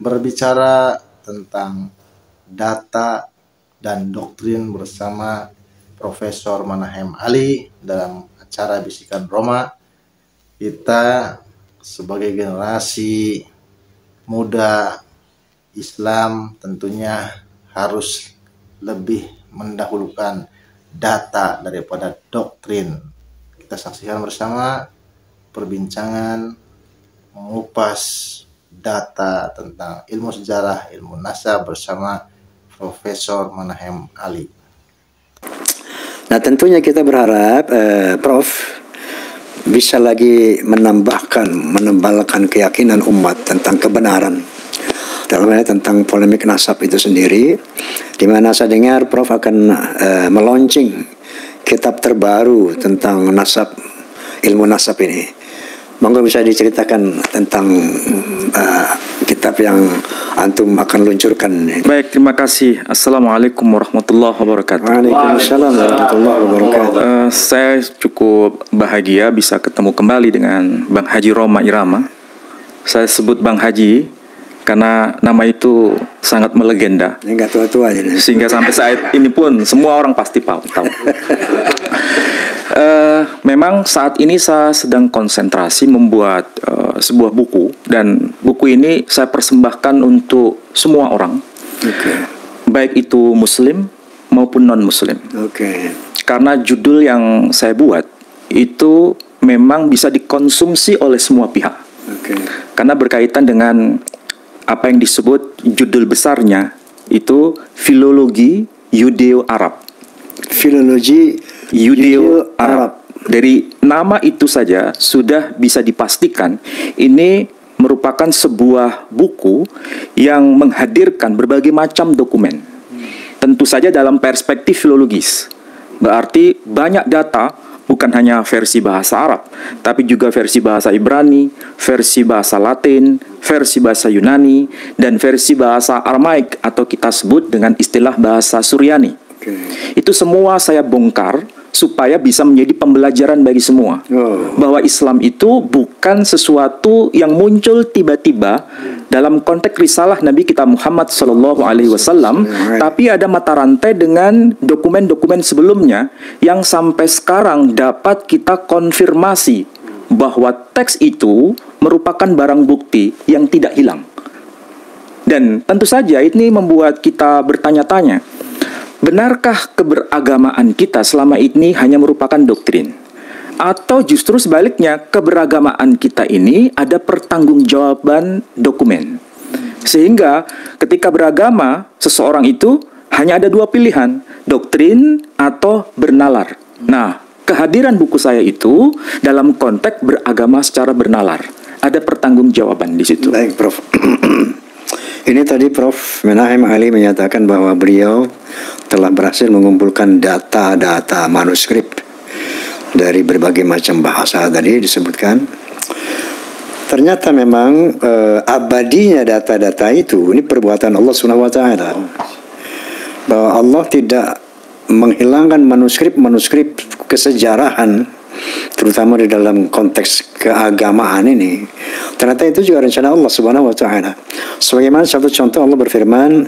berbicara tentang data dan doktrin bersama Profesor Manahem Ali dalam acara Bisikan Roma. Kita sebagai generasi muda Islam tentunya harus lebih mendahulukan data daripada doktrin. Kita saksikan bersama perbincangan mengupas data tentang ilmu sejarah, ilmu nasab bersama Profesor Manahem Ali. Nah, tentunya kita berharap Prof bisa lagi menebalkan keyakinan umat tentang kebenaran, dalam hal tentang polemik nasab itu sendiri, di mana saya dengar Prof akan melaunching kitab terbaru tentang nasab, ilmu nasab ini. Monggo bisa diceritakan tentang kitab yang antum akan luncurkan. Baik, terima kasih. Assalamualaikum warahmatullahi wabarakatuh. Waalaikumsalam warahmatullahi wabarakatuh. Saya cukup bahagia bisa ketemu kembali dengan Bang Haji Roma Irama. Saya sebut Bang Haji karena nama itu sangat melegenda. Enggak tua-tua aja. Sehingga sampai saat ini pun semua orang pasti tahu. Memang saat ini saya sedang konsentrasi membuat sebuah buku, dan buku ini saya persembahkan untuk semua orang, baik itu Muslim maupun non-Muslim. Karena judul yang saya buat itu memang bisa dikonsumsi oleh semua pihak, karena berkaitan dengan apa yang disebut judul besarnya itu filologi Yudeo-Arab. Filologi Yudeo-Arab. Dari nama itu saja sudah bisa dipastikan ini merupakan sebuah buku yang menghadirkan berbagai macam dokumen. Tentu saja dalam perspektif filologis. Berarti banyak data, bukan hanya versi bahasa Arab, tapi juga versi bahasa Ibrani, versi bahasa Latin, versi bahasa Yunani, dan versi bahasa Aramaik atau kita sebut dengan istilah bahasa Suryani. Itu semua saya bongkar supaya bisa menjadi pembelajaran bagi semua, bahwa Islam itu bukan sesuatu yang muncul tiba-tiba dalam konteks risalah Nabi kita Muhammad SAW, tapi ada mata rantai dengan dokumen-dokumen sebelumnya yang sampai sekarang dapat kita konfirmasi bahwa teks itu merupakan barang bukti yang tidak hilang. Dan tentu saja ini membuat kita bertanya-tanya, benarkah keberagamaan kita selama ini hanya merupakan doktrin? Atau justru sebaliknya, keberagamaan kita ini ada pertanggungjawaban dokumen? Sehingga ketika beragama, seseorang itu hanya ada dua pilihan, doktrin atau bernalar. Nah, kehadiran buku saya itu dalam konteks beragama secara bernalar. Ada pertanggungjawaban di situ. Baik, Prof. Ini tadi Prof Manahem Ali menyatakan bahwa beliau telah berhasil mengumpulkan data-data manuskrip dari berbagai macam bahasa tadi disebutkan. Ternyata memang abadinya data-data itu, ini perbuatan Allah Subhanahu wa taala. Bahwa Allah tidak menghilangkan manuskrip-manuskrip kesejarahan, terutama di dalam konteks keagamaan ini. Ternyata itu juga rencana Allah Subhanahu wa taala. Sebagaimana satu contoh Allah berfirman,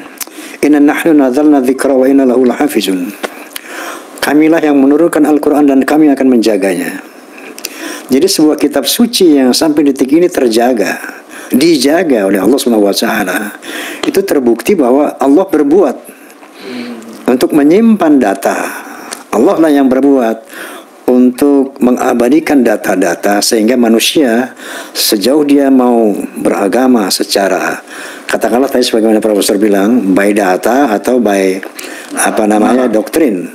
"Inna nahnu nazzalna dzikra wa inna lahu lahafizun." Kamilah yang menurunkan Al-Qur'an dan kami akan menjaganya. Jadi sebuah kitab suci yang sampai detik ini dijaga oleh Allah Subhanahu wa taala. Itu terbukti bahwa Allah berbuat untuk menyimpan data. Allah lah yang berbuat untuk mengabadikan data-data sehingga manusia sejauh dia mau beragama secara, katakanlah tadi sebagaimana Profesor bilang, by data atau by doktrin.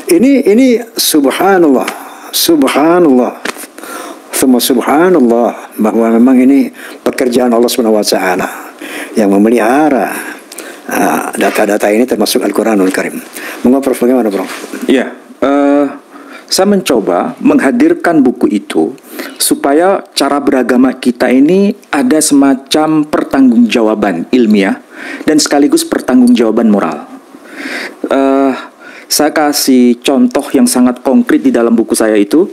Ini subhanallah subhanallah bahwa memang ini pekerjaan Allah Subhanahu wa taala yang memelihara data-data ini, termasuk Al-Qur'anul Karim. Mengapa Prof, bagaimana Prof? Ya, saya mencoba menghadirkan buku itu supaya cara beragama kita ini ada semacam pertanggungjawaban ilmiah dan sekaligus pertanggungjawaban moral. Saya kasih contoh yang sangat konkret di dalam buku saya itu.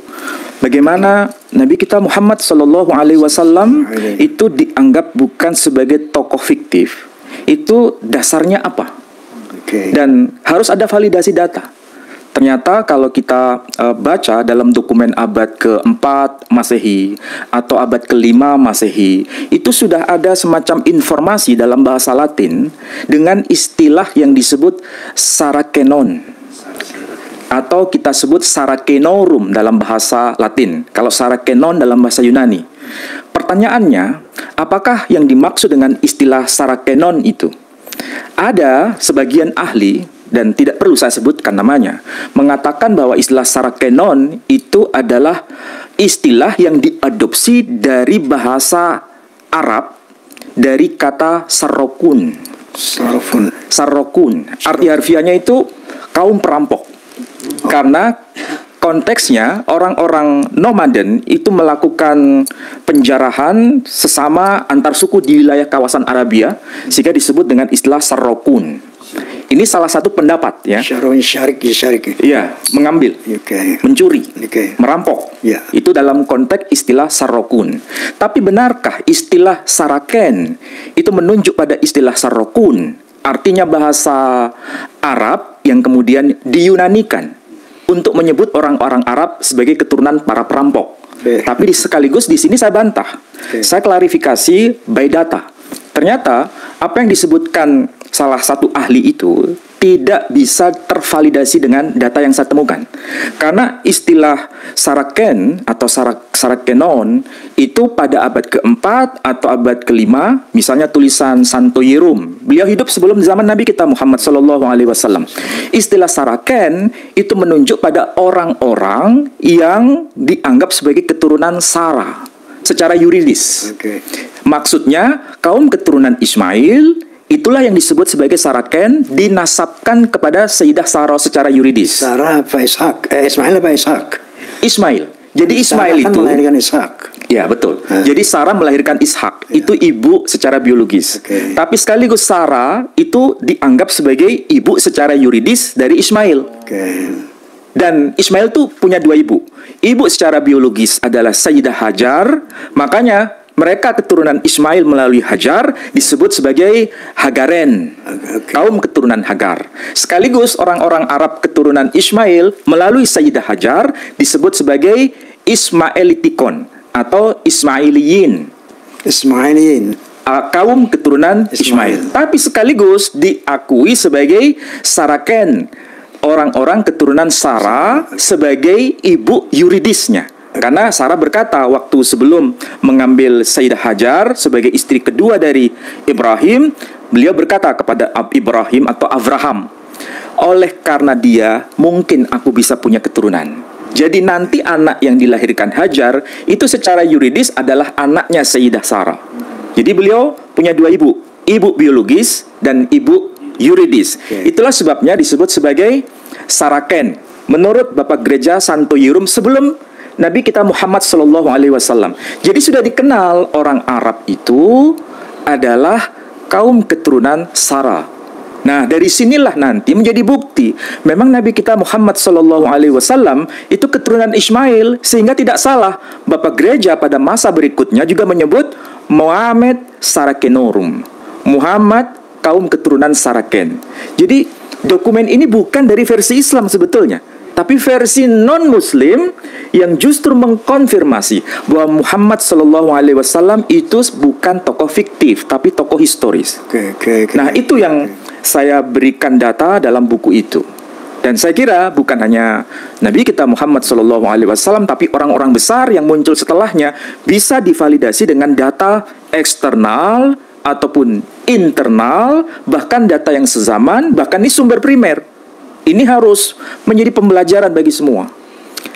bagaimana Nabi kita Muhammad Sallallahu Alaihi Wasallam itu dianggap bukan sebagai tokoh fiktif. Itu dasarnya apa? Dan harus ada validasi data. Ternyata kalau kita baca dalam dokumen abad ke-4 Masehi atau abad ke-5 Masehi, itu sudah ada semacam informasi dalam bahasa Latin dengan istilah yang disebut sarakenon, atau kita sebut sarakenorum dalam bahasa Latin, kalau sarakenon dalam bahasa Yunani. Pertanyaannya, apakah yang dimaksud dengan istilah sarakenon itu? Ada sebagian ahli, dan tidak perlu saya sebutkan namanya, mengatakan bahwa istilah sarakenon itu adalah istilah yang diadopsi dari bahasa Arab, dari kata sarokun. Sarokun. Arti harfiahnya itu kaum perampok. Karena konteksnya orang-orang nomaden itu melakukan penjarahan sesama antar suku di wilayah kawasan Arabia, sehingga disebut dengan istilah sarokun. Ini salah satu pendapat, ya. Iya, mengambil, mencuri, merampok. Itu dalam konteks istilah sarokun. Tapi benarkah istilah saraken itu menunjuk pada istilah sarokun? Artinya bahasa Arab yang kemudian diyunanikan untuk menyebut orang-orang Arab sebagai keturunan para perampok. Tapi sekaligus di sini saya bantah. Saya klarifikasi by data. Ternyata apa yang disebutkan salah satu ahli itu tidak bisa tervalidasi dengan data yang saya temukan. Karena istilah saraken atau sarakenon itu pada abad ke-4 atau abad ke-5, misalnya tulisan Santo Yerum. Beliau hidup sebelum zaman Nabi kita Muhammad SAW. Istilah saraken itu menunjuk pada orang-orang yang dianggap sebagai keturunan Sara secara yuridis. Maksudnya kaum keturunan Ismail, itulah yang disebut sebagai saraken, dinasabkan kepada Sayyidah Sarah secara yuridis. Sarah apa Ishak? Ismail apa Ishak? Ismail. Jadi Ismail Sarah kan itu melahirkan Ishak. Ya, betul. Jadi Sarah melahirkan Ishak. Itu ibu secara biologis. Tapi sekaligus Sarah itu dianggap sebagai ibu secara yuridis dari Ismail. Dan Ismail itu punya dua ibu. Ibu secara biologis adalah Sayyidah Hajar, makanya mereka keturunan Ismail melalui Hajar disebut sebagai Hagaren, kaum keturunan Hagar. Sekaligus orang-orang Arab keturunan Ismail melalui Sayyidah Hajar disebut sebagai Ismailitikon atau Ismailiyin. Kaum keturunan Ismail. Tapi sekaligus diakui sebagai saraken, orang-orang keturunan Sarah sebagai ibu yuridisnya. Karena Sarah berkata waktu sebelum mengambil Sayyidah Hajar sebagai istri kedua dari Ibrahim, beliau berkata kepada Ibrahim atau Abraham, oleh karena dia mungkin aku bisa punya keturunan. Jadi nanti anak yang dilahirkan Hajar itu secara yuridis adalah anaknya Sayyidah Sarah. Jadi beliau punya dua ibu, ibu biologis dan ibu yuridis. Itulah sebabnya disebut sebagai saraken menurut Bapak Gereja Santo Yerum sebelum Nabi kita Muhammad SAW. Jadi sudah dikenal orang Arab itu adalah kaum keturunan Sarah. Nah, dari sinilah nanti menjadi bukti memang Nabi kita Muhammad SAW itu keturunan Ismail, sehingga tidak salah Bapak Gereja pada masa berikutnya juga menyebut Muhammad Sarakenorum, Muhammad kaum keturunan Saraken. Jadi dokumen ini bukan dari versi Islam sebetulnya, tapi versi non-Muslim yang justru mengkonfirmasi bahwa Muhammad SAW itu bukan tokoh fiktif, tapi tokoh historis. Nah, itu yang saya berikan data dalam buku itu. Dan saya kira bukan hanya Nabi kita Muhammad SAW, tapi orang-orang besar yang muncul setelahnya bisa divalidasi dengan data eksternal ataupun internal, bahkan data yang sezaman, bahkan ini sumber primer. Ini harus menjadi pembelajaran bagi semua.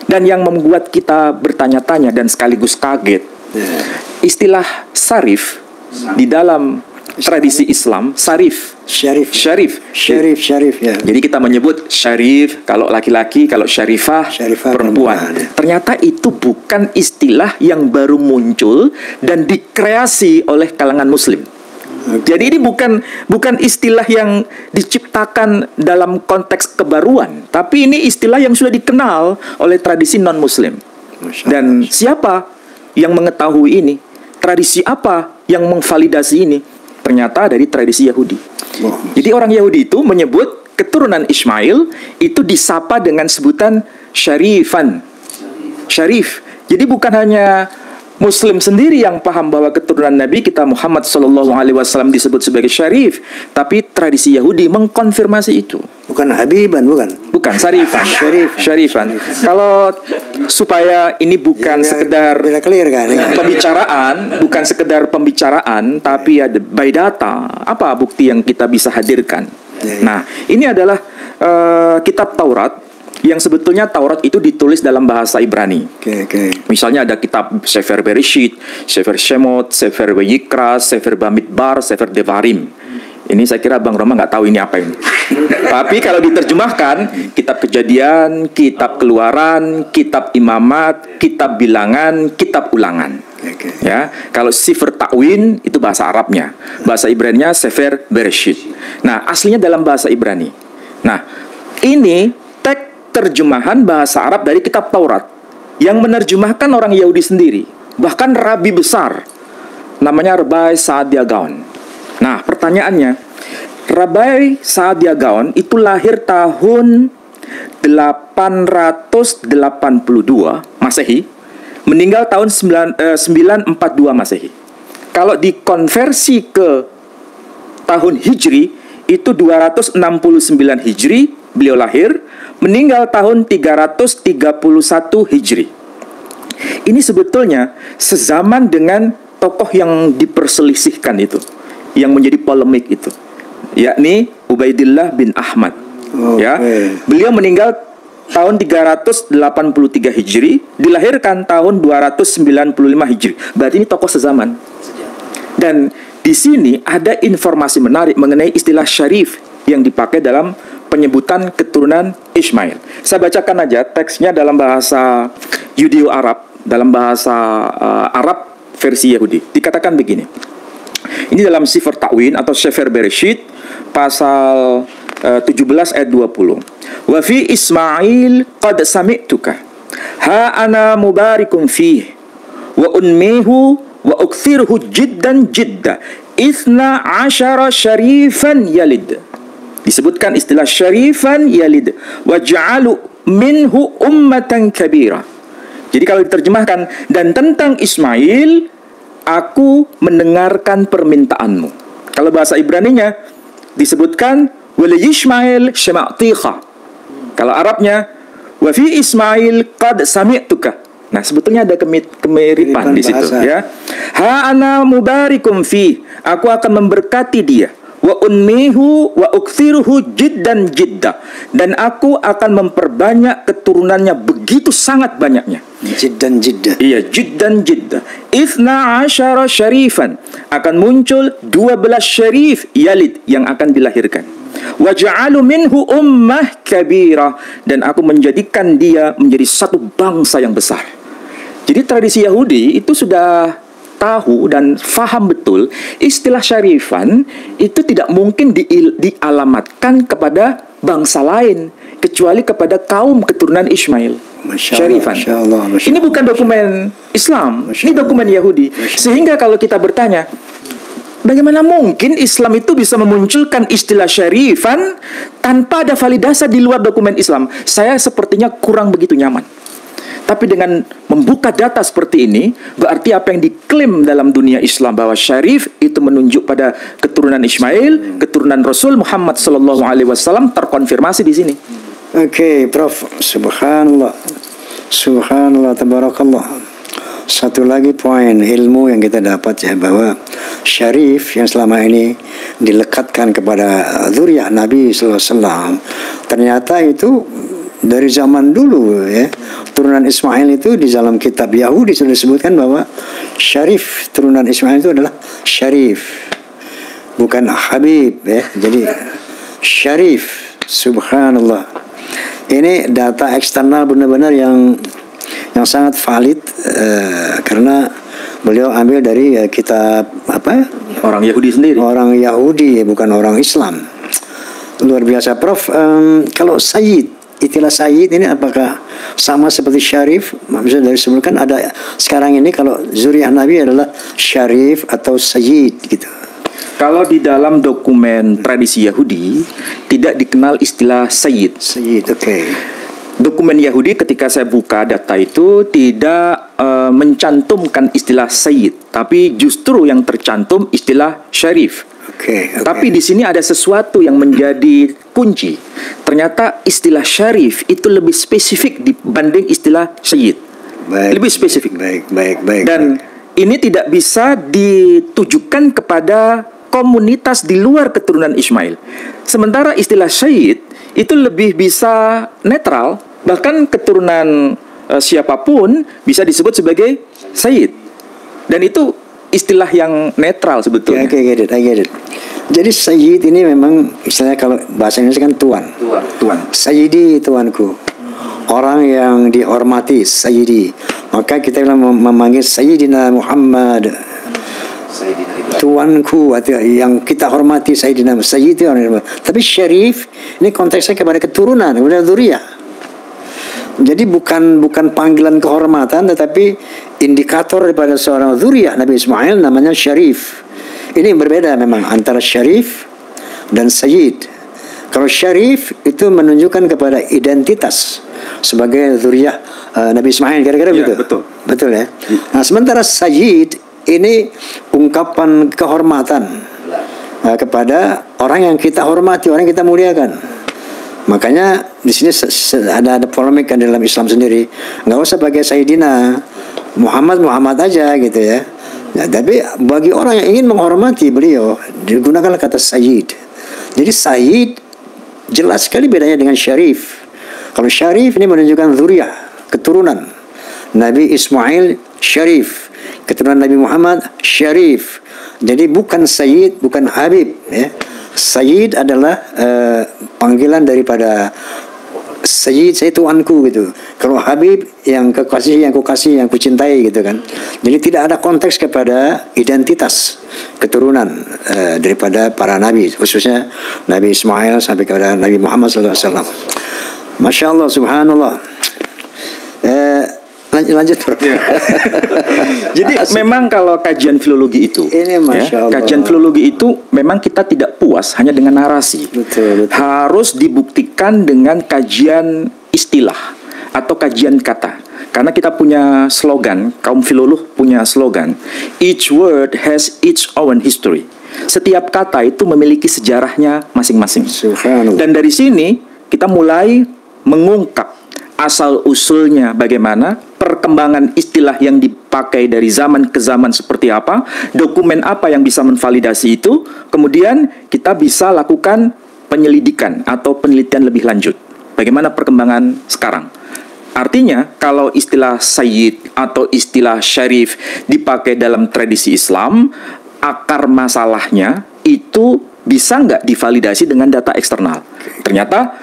Dan yang membuat kita bertanya-tanya dan sekaligus kaget, istilah sarif di dalam tradisi Islam, syarif ya. Jadi kita menyebut syarif kalau laki-laki, kalau syarifah perempuan. Ternyata itu bukan istilah yang baru muncul dan dikreasi oleh kalangan Muslim. Jadi ini bukan istilah yang diciptakan dalam konteks kebaruan, tapi ini istilah yang sudah dikenal oleh tradisi non-Muslim. Dan siapa yang mengetahui ini? Tradisi apa yang memvalidasi ini? Ternyata dari tradisi Yahudi. Jadi orang Yahudi itu menyebut keturunan Ismail itu disapa dengan sebutan syarifan. Syarif. Jadi bukan hanya Muslim sendiri yang paham bahwa keturunan Nabi kita Muhammad SAW disebut sebagai syarif, tapi tradisi Yahudi mengkonfirmasi itu. Bukan Habiban, bukan? Bukan, syarifan. Syarifan. Kalau supaya ini bukan sekedar clear kan? pembicaraan, bukan sekedar pembicaraan, tapi ada by data. Apa bukti yang kita bisa hadirkan? Nah, ini adalah kitab Taurat yang sebetulnya Taurat itu ditulis dalam bahasa Ibrani. Misalnya ada kitab Sefer Bereshit, Sefer Shemot, Sefer Vayikra, Sefer Bamidbar, Sefer Devarim. Ini saya kira Bang Roma nggak tahu ini apa ini. Tapi kalau diterjemahkan, kitab Kejadian, kitab Keluaran, kitab Imamat, kitab Bilangan, kitab Ulangan. Ya, kalau Sefer Ta'win itu bahasa Arabnya, bahasa Ibraninya Sefer Bereshit. Nah, aslinya dalam bahasa Ibrani. Nah, ini teks terjemahan bahasa Arab dari kitab Taurat yang menerjemahkan orang Yahudi sendiri, bahkan rabi besar namanya Rabbi Saadia Gaon. Nah, pertanyaannya, Rabbi Saadia Gaon itu lahir tahun 882 Masehi, meninggal tahun 942 Masehi. Kalau dikonversi ke tahun Hijri itu 269 Hijri beliau lahir, meninggal tahun 331 Hijri. Ini sebetulnya sezaman dengan tokoh yang diperselisihkan itu, yang menjadi polemik itu, yakni Ubaidillah bin Ahmad. Ya, beliau meninggal tahun 383 Hijri, dilahirkan tahun 295 Hijri. Berarti ini tokoh sezaman. Dan di sini ada informasi menarik mengenai istilah syarif yang dipakai dalam penyebutan keturunan Ismail. Saya bacakan aja teksnya dalam bahasa Yudeo-Arab, dalam bahasa Arab versi Yahudi. Dikatakan begini. Ini dalam Sefer Ta'win atau Sefer Bereshit pasal 17 ayat 20. Wa fi Ismail qad sami'tuka ha ana mubarikum fih wa unmihu wa ukthirhu jiddan jidda ithna asyara syarifan yalid. Disebutkan istilah syarifan yalid wa ja'alu minhu ummatan kabira. Jadi kalau diterjemahkan, dan tentang Ismail aku mendengarkan permintaanmu. Kalau bahasa Ibraninya disebutkan wali Ismail syama'tiha. Kalau Arabnya wa fi Ismail qad sami'tuka. Nah, sebetulnya ada kemiripan di situ ya. Ha ana mubarikum fi. Aku akan memberkati dia. Wa unmihu wa ukthiruhu jiddan jidda, dan aku akan memperbanyak keturunannya begitu sangat banyaknya. Jiddan jidda. Iya, jiddan jidda. Ithna asyara syarifan, akan muncul 12 syarif yalid yang akan dilahirkan. Wa ja'alu minhu ummah kabira, dan aku menjadikan dia menjadi satu bangsa yang besar. Jadi tradisi Yahudi itu sudah tahu dan faham betul istilah syarifan itu tidak mungkin dialamatkan kepada bangsa lain kecuali kepada kaum keturunan Ismail. Syarifan. Ini bukan dokumen Islam, ini dokumen Yahudi. Sehingga kalau kita bertanya, bagaimana mungkin Islam itu bisa memunculkan istilah syarifan tanpa ada validasi di luar dokumen Islam? Saya sepertinya kurang begitu nyaman. Tapi dengan membuka data seperti ini, berarti apa yang diklaim dalam dunia Islam bahwa syarif itu menunjuk pada keturunan Ismail, keturunan Rasul Muhammad SAW terkonfirmasi di sini. Oke, Prof. Subhanallah. Subhanallah, tabarakallah. Satu lagi poin ilmu yang kita dapat ya, bahwa syarif yang selama ini dilekatkan kepada zuriyah Nabi SAW, ternyata itu dari zaman dulu ya. Turunan Ismail itu di dalam kitab Yahudi sudah disebutkan bahwa syarif, turunan Ismail itu adalah syarif, bukan Habib ya. Jadi syarif. Subhanallah. Ini data eksternal benar-benar yang sangat valid karena beliau ambil dari kitab apa? Orang Yahudi sendiri. Orang Yahudi, bukan orang Islam. Luar biasa, Prof. Kalau Sayyid istilah Sayyid ini apakah sama seperti Syarif? Maksudnya dari sebelum kan ada, sekarang ini kalau zuriyah Nabi adalah Syarif atau Sayyid gitu. Kalau di dalam dokumen tradisi Yahudi tidak dikenal istilah Sayyid. Sayyid, oke. Dokumen Yahudi ketika saya buka data itu tidak mencantumkan istilah Sayyid, tapi justru yang tercantum istilah Syarif. Oke. Tapi di sini ada sesuatu yang menjadi kunci. Ternyata istilah Syarif itu lebih spesifik dibanding istilah Sayyid. Baik. Lebih spesifik. Baik. Dan ini tidak bisa ditujukan kepada komunitas di luar keturunan Ismail. Sementara istilah Sayyid itu lebih bisa netral, bahkan keturunan siapapun bisa disebut sebagai Sayyid. Dan itu istilah yang netral sebetulnya. Oke, I get it. Jadi Sayyid ini memang istilahnya kalau bahasa Indonesia kan tuan. Tuan. Sayyidi, tuanku. Orang yang dihormati, Sayyidi. Maka kita bilang memanggil Sayyidina Muhammad. Tuanku, atau yang kita hormati Sayyidina Sayyid itu orang. Tapi Syarif ini konteksnya kepada keturunan, kepada dzurriyyah. Jadi bukan panggilan kehormatan, tetapi indikator daripada seorang dzurriyyah Nabi Ismail namanya Syarif. Ini berbeda memang antara Syarif dan Sayyid. Kalau Syarif itu menunjukkan kepada identitas sebagai dzurriyyah Nabi Ismail, kira-kira begitu. Betul ya. Nah, sementara Sayyid ini ungkapan kehormatan kepada orang yang kita hormati, orang yang kita muliakan. Makanya di sini ada polemik kan dalam Islam sendiri. Nggak usah pakai Sayyidina Muhammad aja gitu ya. Nah, tapi bagi orang yang ingin menghormati beliau digunakanlah kata Sayyid. Jadi Sayyid jelas sekali bedanya dengan Syarif. Kalau Syarif ini menunjukkan dzurriyyah, keturunan Nabi Ismail Syarif, keturunan Nabi Muhammad Syarif. Jadi bukan Sayyid, bukan Habib ya. Sayyid adalah panggilan daripada Sayyid, saya tuanku gitu. Kalau Habib yang kekasih, yang kukasih, yang kucintai gitu kan. Jadi tidak ada konteks kepada identitas keturunan daripada para nabi, khususnya Nabi Ismail sampai kepada Nabi Muhammad SAW. Masya Allah, subhanallah. Lanjut. Jadi memang kalau kajian filologi itu, ini Masya Allah. Kajian filologi itu memang kita tidak puas hanya dengan narasi. Betul. Harus dibuktikan dengan kajian istilah atau kajian kata. Karena kita punya slogan, kaum filolog punya slogan, each word has its own history. Setiap kata itu memiliki sejarahnya masing-masing. Dan dari sini kita mulai mengungkap asal-usulnya bagaimana, perkembangan istilah yang dipakai dari zaman ke zaman seperti apa, dokumen apa yang bisa menvalidasi itu, kemudian kita bisa lakukan penyelidikan atau penelitian lebih lanjut. Bagaimana perkembangan sekarang? Artinya, kalau istilah Sayyid atau istilah Syarif dipakai dalam tradisi Islam, akar masalahnya itu bisa nggak divalidasi dengan data eksternal. Ternyata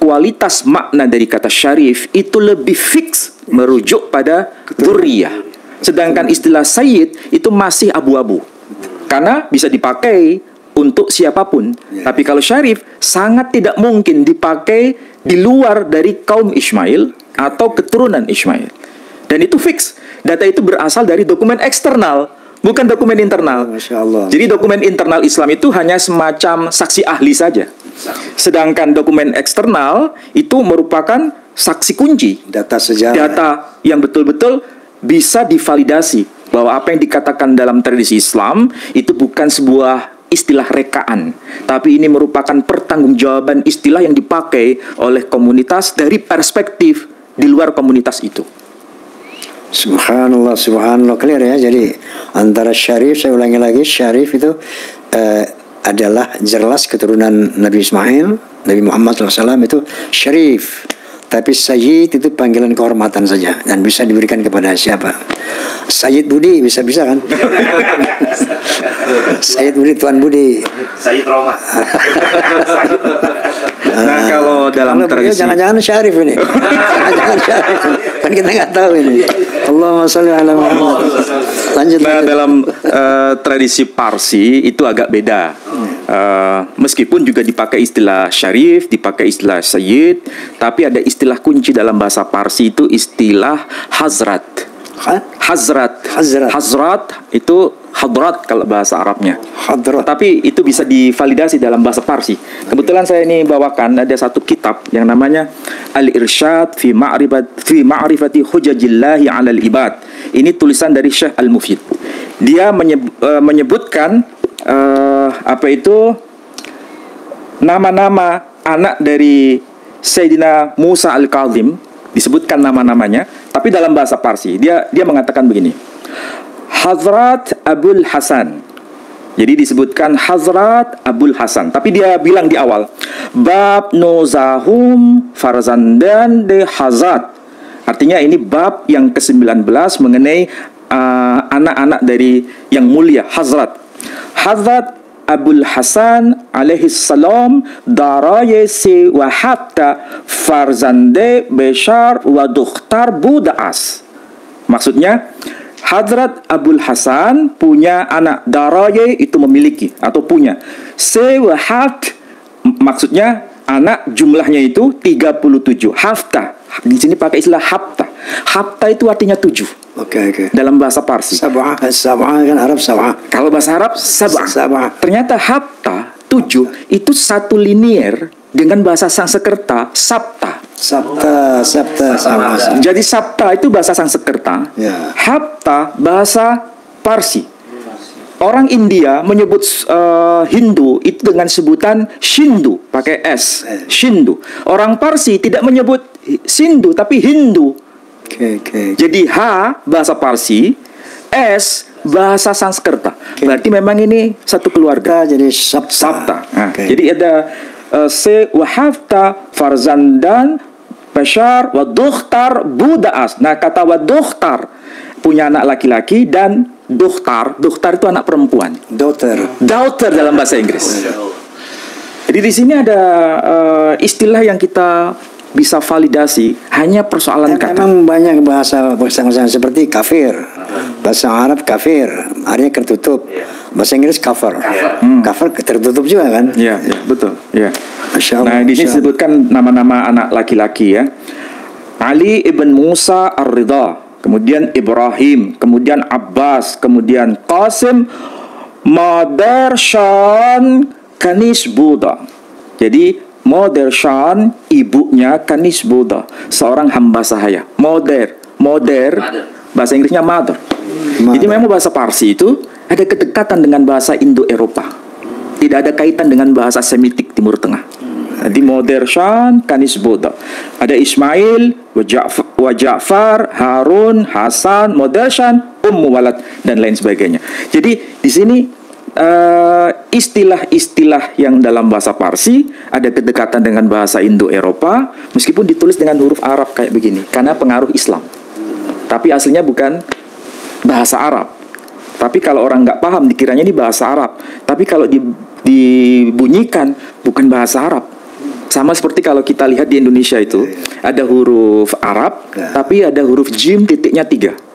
kualitas makna dari kata Syarif itu lebih fix merujuk pada dzurriyyah. Sedangkan istilah Sayyid itu masih abu-abu. Karena bisa dipakai untuk siapapun. Tapi kalau Syarif sangat tidak mungkin dipakai di luar dari kaum Ismail atau keturunan Ismail. Dan itu fix. Data itu berasal dari dokumen eksternal, bukan dokumen internal. Masya Allah. Jadi dokumen internal Islam itu hanya semacam saksi ahli saja. Sedangkan dokumen eksternal itu merupakan saksi kunci, data sejarah, data yang betul-betul bisa divalidasi bahwa apa yang dikatakan dalam tradisi Islam itu bukan sebuah istilah rekaan, tapi ini merupakan pertanggungjawaban istilah yang dipakai oleh komunitas dari perspektif di luar komunitas itu. Subhanallah, clear ya. Jadi antara Syarif, saya ulangi lagi, Syarif itu adalah jelas keturunan Nabi Ismail, Nabi Muhammad SAW itu Syarif. Tapi Sayyid itu panggilan kehormatan saja dan bisa diberikan kepada siapa. Sayyid Budi bisa kan? Sayyid Budi, Tuan Budi. Sayyid Roma. Nah, kalau dalam tradisi jangan-jangan Syarif ini. Jangan Syarif. Kan kita nggak tahu ini. Allahumma sholli ala Muhammad. Lanjut. Nah, dalam tradisi Parsi itu agak beda. Meskipun juga dipakai istilah syarif, dipakai istilah sayyid, tapi ada istilah kunci dalam bahasa Parsi itu istilah hazrat. Hazrat. Hazrat itu hadrat kalau bahasa Arabnya. Hadrat. Tapi itu bisa divalidasi dalam bahasa Parsi. Kebetulan saya ini bawakan ada satu kitab yang namanya Al-Irsyad fi ma'rifati hujajillahi 'alal ibad. Ini tulisan dari Syekh Al-Mufid. Dia menyebutkan nama-nama anak dari Sayyidina Musa Al-Kazim, disebutkan nama-namanya, tapi dalam bahasa Parsi dia mengatakan begini: Hazrat Abul Hasan. Jadi disebutkan Hazrat Abul Hasan, tapi dia bilang di awal bab nozahum farzandan de Hazrat. Artinya ini bab yang ke-19 mengenai anak-anak dari yang mulia Hazrat. Hazrat Abul Hasan alaihi salam daraye se wa hatta farzande beshar wa dukhtar budas. Maksudnya Hazrat Abul Hasan punya anak, daraye itu memiliki atau punya, se wa hat maksudnya anak jumlahnya itu 37. Hafta di sini pakai istilah hafta. Hafta itu artinya 7. Oke. Dalam bahasa Parsi. Sab'ah kan Arab sab'ah. Kalau bahasa Arab sab'ah. Ternyata hafta 7 itu satu linier dengan bahasa Sanskerta sabta. Sabta sama. Jadi sabta itu bahasa Sanskerta. Ya. Hafta bahasa Parsi. Orang India menyebut Hindu itu dengan sebutan Shindu, pakai S. Shindu. Orang Parsi tidak menyebut Sindu tapi Hindu. Oke. Jadi H bahasa Parsi, S bahasa Sanskerta. Berarti memang ini satu keluarga. Jadi sabta. Nah, jadi ada se wahafta farzandan bashar wa dukhtar budaas. Nah, kata wa dukhtar punya anak laki-laki dan dukhtar itu anak perempuan. Daughter dalam bahasa Inggris. Jadi di sini ada istilah yang kita bisa validasi, hanya persoalan kata. Memang banyak bahasa seperti kafir. Bahasa Arab kafir, artinya tertutup. Bahasa Inggris kafir. Kafir tertutup juga kan? Iya, betul. Iya. Masya Allah, nah, di sini disebutkan nama-nama anak laki-laki ya. Ali ibn Musa Ar-Ridha, kemudian Ibrahim, kemudian Abbas, kemudian Qasim, Madarshan Kanis Buddha. Jadi Modershan ibunya Kanis Buddha, seorang hamba sahaya. Moder bahasa Inggrisnya mother. Jadi memang bahasa Parsi itu ada kedekatan dengan bahasa Indo-Eropa. Tidak ada kaitan dengan bahasa Semitik Timur Tengah. Jadi Modershan Kanis Buddha. Ada Ismail, wa Ja'far, Harun, Hasan, Modershan, Walad dan lain sebagainya. Jadi di sini istilah-istilah yang dalam bahasa Parsi ada kedekatan dengan bahasa Indo-Eropa, meskipun ditulis dengan huruf Arab kayak begini karena pengaruh Islam, tapi aslinya bukan bahasa Arab. Tapi kalau orang nggak paham dikiranya ini bahasa Arab, tapi kalau dibunyikan bukan bahasa Arab. Sama seperti kalau kita lihat di Indonesia itu ada huruf Arab, tapi ada huruf jim titiknya 3.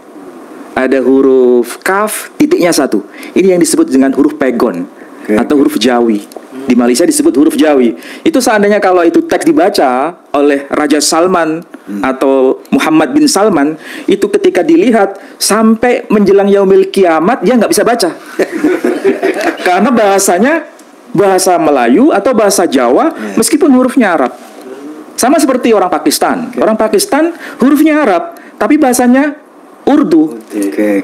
Ada huruf kaf titiknya 1. Ini yang disebut dengan huruf pegon atau huruf Jawi. Di Malaysia disebut huruf Jawi. Itu seandainya kalau itu teks dibaca oleh Raja Salman atau Muhammad bin Salman, itu ketika dilihat sampai menjelang yaumil kiamat dia nggak bisa baca. Karena bahasanya bahasa Melayu atau bahasa Jawa meskipun hurufnya Arab. Sama seperti orang Pakistan. Orang Pakistan hurufnya Arab tapi bahasanya Urdu.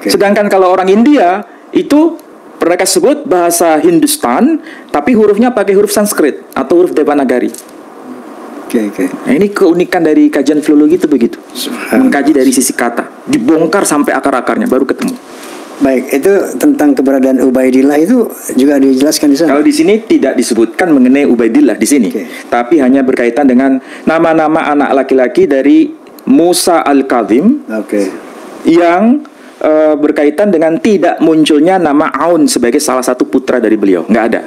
Sedangkan kalau orang India itu mereka sebut bahasa Hindustan tapi hurufnya pakai huruf Sanskrit atau huruf Devanagari. Nah, ini keunikan dari kajian filologi itu begitu. Mengkaji dari sisi kata, dibongkar sampai akar-akarnya baru ketemu. Baik, itu tentang keberadaan Ubaidillah itu juga dijelaskan di sana. Kalau di sini tidak disebutkan mengenai Ubaidillah di sini, tapi hanya berkaitan dengan nama-nama anak laki-laki dari Musa Al-Kazim. Yang berkaitan dengan tidak munculnya nama Aun sebagai salah satu putra dari beliau. Nggak ada.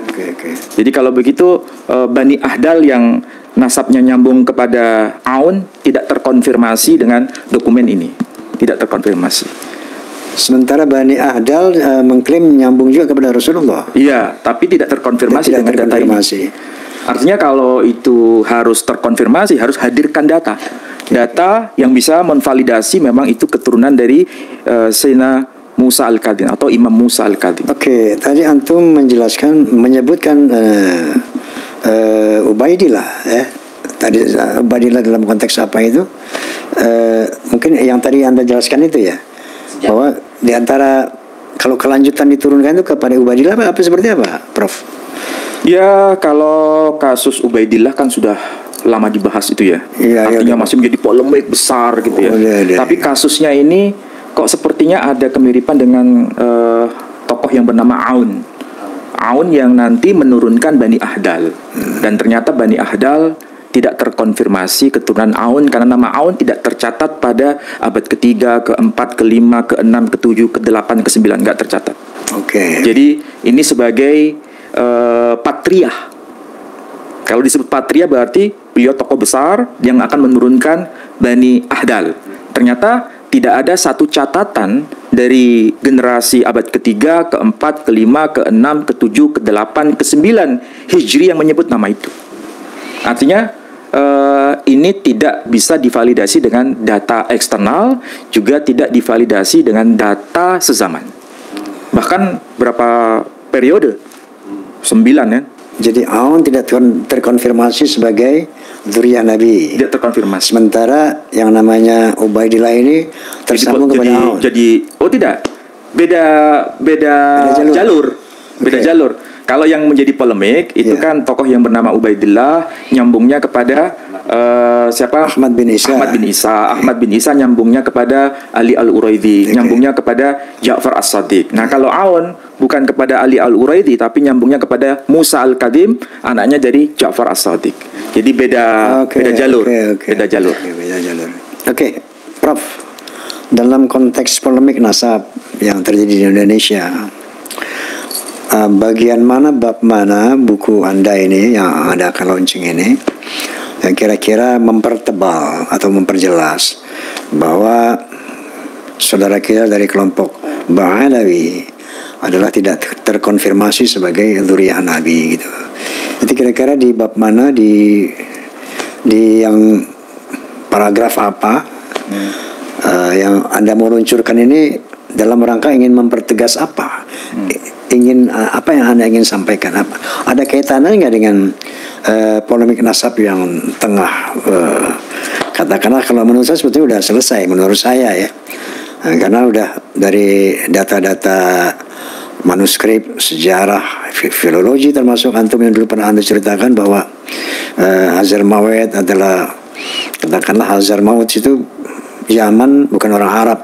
Jadi kalau begitu Bani Ahdal yang nasabnya nyambung kepada Aun tidak terkonfirmasi dengan dokumen ini. Tidak terkonfirmasi. Sementara Bani Ahdal mengklaim nyambung juga kepada Rasulullah. Iya, tapi tidak terkonfirmasi dengan data ini. Artinya kalau itu harus terkonfirmasi, harus hadirkan data. Data yang bisa menvalidasi memang itu keturunan dari Sayyidina Musa Al-Kadhim atau Imam Musa Al-Kadhim. Oke, tadi antum menyebutkan Ubaidillah, ya. Tadi Ubaidillah dalam konteks apa itu? Mungkin yang tadi Anda jelaskan itu ya. Bahwa di antara kalau kelanjutan diturunkan itu kepada Ubaidillah apa seperti apa, Prof? Ya, kalau kasus Ubaidillah kan sudah lama dibahas itu ya. Artinya masih menjadi polemik besar gitu ya. Tapi kasusnya ini kok sepertinya ada kemiripan dengan tokoh yang bernama Aun. Aun yang nanti menurunkan Bani Ahdal. Dan ternyata Bani Ahdal tidak terkonfirmasi keturunan Aun karena nama Aun tidak tercatat pada abad ketiga, keempat, kelima, keenam, ketujuh, kedelapan, kesembilan, nggak tercatat. Jadi ini sebagai patriah. Kalau disebut patria berarti beliau tokoh besar yang akan menurunkan Bani Ahdal. Ternyata tidak ada satu catatan dari generasi abad ketiga, keempat, kelima, keenam, ketujuh, kedelapan, kesembilan Hijri yang menyebut nama itu. Artinya ini tidak bisa divalidasi dengan data eksternal, juga tidak divalidasi dengan data sezaman. Bahkan berapa periode? 9 ya. Jadi Aun tidak terkonfirmasi sebagai dzurriyyah Nabi. Tidak terkonfirmasi. Sementara yang namanya Ubaidillah ini tersambung kepada Aun. Jadi tidak. Beda jalur. Beda jalur. Kalau yang menjadi polemik itu kan tokoh yang bernama Ubaidillah nyambungnya kepada siapa? Ahmad bin Isa. Ahmad bin Isa nyambungnya kepada Ali Al-Uraidi, nyambungnya kepada Ja'far As-Shadiq. Nah, kalau Aun bukan kepada Ali Al-Uraidi tapi nyambungnya kepada Musa Al-Kadhim, anaknya dari Ja'far As-Shadiq. Jadi beda jalur. Beda jalur. Oke, Prof. Dalam konteks polemik nasab yang terjadi di Indonesia, bagian mana, bab mana buku Anda ini yang Anda akan launching ini yang kira-kira mempertebal atau memperjelas bahwa saudara kita dari kelompok Ba'alawi adalah tidak terkonfirmasi sebagai dzurriyyah Nabi gitu. Itu kira-kira di bab mana, di yang paragraf apa yang Anda mau luncurkan ini dalam rangka ingin mempertegas apa? Ingin apa yang Anda ingin sampaikan? Apa? Ada kaitannya nggak dengan polemik nasab yang tengah katakanlah, kalau menurut saya sebetulnya sudah selesai menurut saya ya, karena udah dari data-data manuskrip sejarah filologi termasuk antum yang dulu pernah Anda ceritakan bahwa Hazarmawet adalah, katakanlah Hazarmawet itu Yaman, bukan orang Arab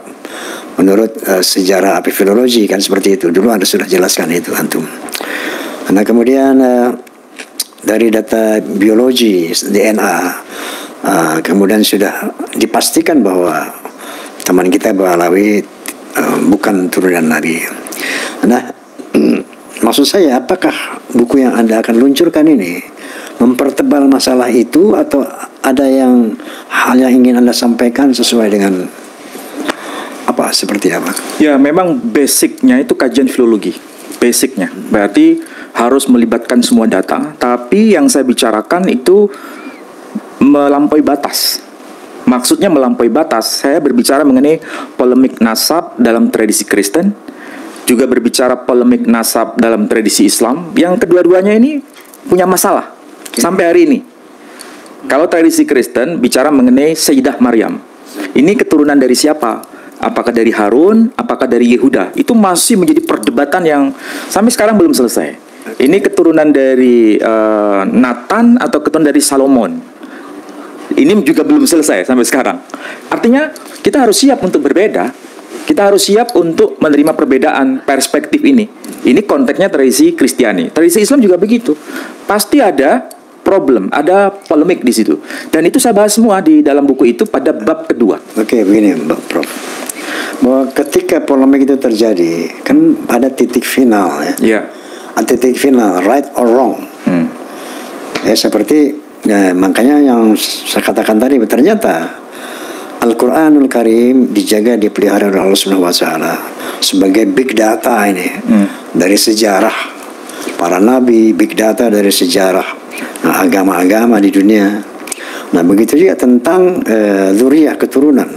menurut sejarah filologi kan, seperti itu dulu Anda sudah jelaskan itu antum. Nah kemudian dari data biologi DNA kemudian sudah dipastikan bahwa teman kita Ba'alawi bukan turunan Nabi. Nah maksud saya, apakah buku yang Anda akan luncurkan ini mempertebal masalah itu atau ada yang hal yang ingin Anda sampaikan sesuai dengan apa, seperti apa? Ya, memang basicnya itu kajian filologi. Basicnya berarti harus melibatkan semua data. Tapi yang saya bicarakan itu melampaui batas. Maksudnya melampaui batas. Saya berbicara mengenai polemik nasab dalam tradisi Kristen, juga berbicara polemik nasab dalam tradisi Islam. Yang kedua-duanya ini punya masalah sampai hari ini. Kalau tradisi Kristen bicara mengenai Sayyidah Maryam. Ini keturunan dari siapa? Apakah dari Harun, apakah dari Yehuda? Itu masih menjadi perdebatan yang sampai sekarang belum selesai. Ini keturunan dari Nathan atau keturunan dari Salomon? Ini juga belum selesai sampai sekarang. Artinya kita harus siap untuk berbeda. Kita harus siap untuk menerima perbedaan perspektif ini. Ini konteksnya tradisi Kristiani. Tradisi Islam juga begitu. Pasti ada problem, ada polemik di situ. Dan itu saya bahas semua di dalam buku itu pada bab kedua. Oke, begini Prof. Bahwa ketika polemik itu terjadi, kan ada titik final ya. Yeah. Titik final, right or wrong. Ya seperti makanya yang saya katakan tadi, ternyata Al-Quranul Karim dijaga, dipelihara oleh Allah Subhanahu wa Ta'ala sebagai big data ini dari sejarah para nabi, big data dari sejarah agama-agama di dunia. Nah, begitu juga tentang zuriyah, keturunan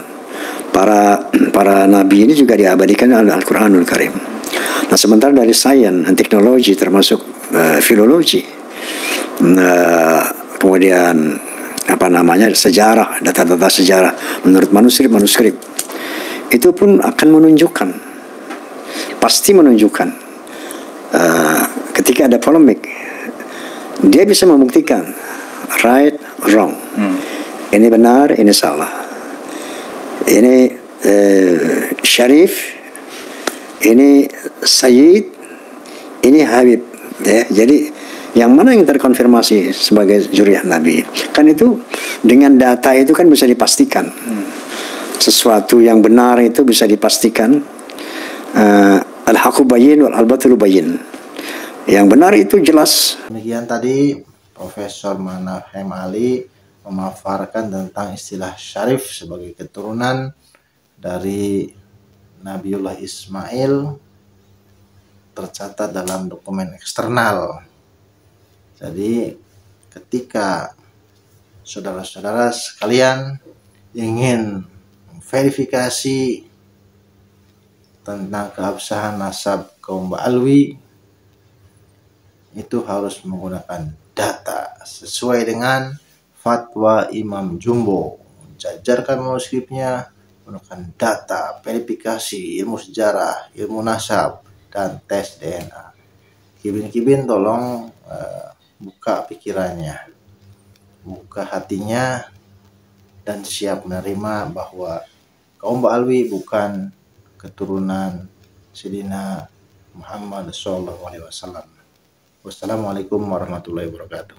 para nabi ini juga diabadikan oleh Al-Quranul Karim. Nah, sementara dari sains dan teknologi termasuk filologi, kemudian sejarah, data-data sejarah menurut manuskrip itu pun akan menunjukkan, pasti menunjukkan ketika ada polemik, dia bisa membuktikan right, wrong, ini benar, ini salah, ini Syarif, ini Sayyid, ini Habib, ya. Jadi yang mana yang terkonfirmasi sebagai zuriyah Nabi, kan itu dengan data itu kan bisa dipastikan. Sesuatu yang benar itu bisa dipastikan. Al-haqqu bayyin wal al-batilu bayyin. Yang benar itu jelas. Demikian tadi Profesor Manahem Ali memaparkan tentang istilah Syarif sebagai keturunan dari Nabiullah Ismail tercatat dalam dokumen eksternal. Jadi ketika saudara-saudara sekalian ingin verifikasi tentang keabsahan nasab kaum Ba'alwi, itu harus menggunakan data sesuai dengan fatwa Imam Jumbo. Jajarkan manuskripnya menggunakan data, verifikasi, ilmu sejarah, ilmu nasab, dan tes DNA. Kibin-kibin tolong buka pikirannya, buka hatinya, dan siap menerima bahwa kaum Ba'alwi bukan keturunan Sayyidina Muhammad SAW. Wassalamualaikum warahmatullahi wabarakatuh.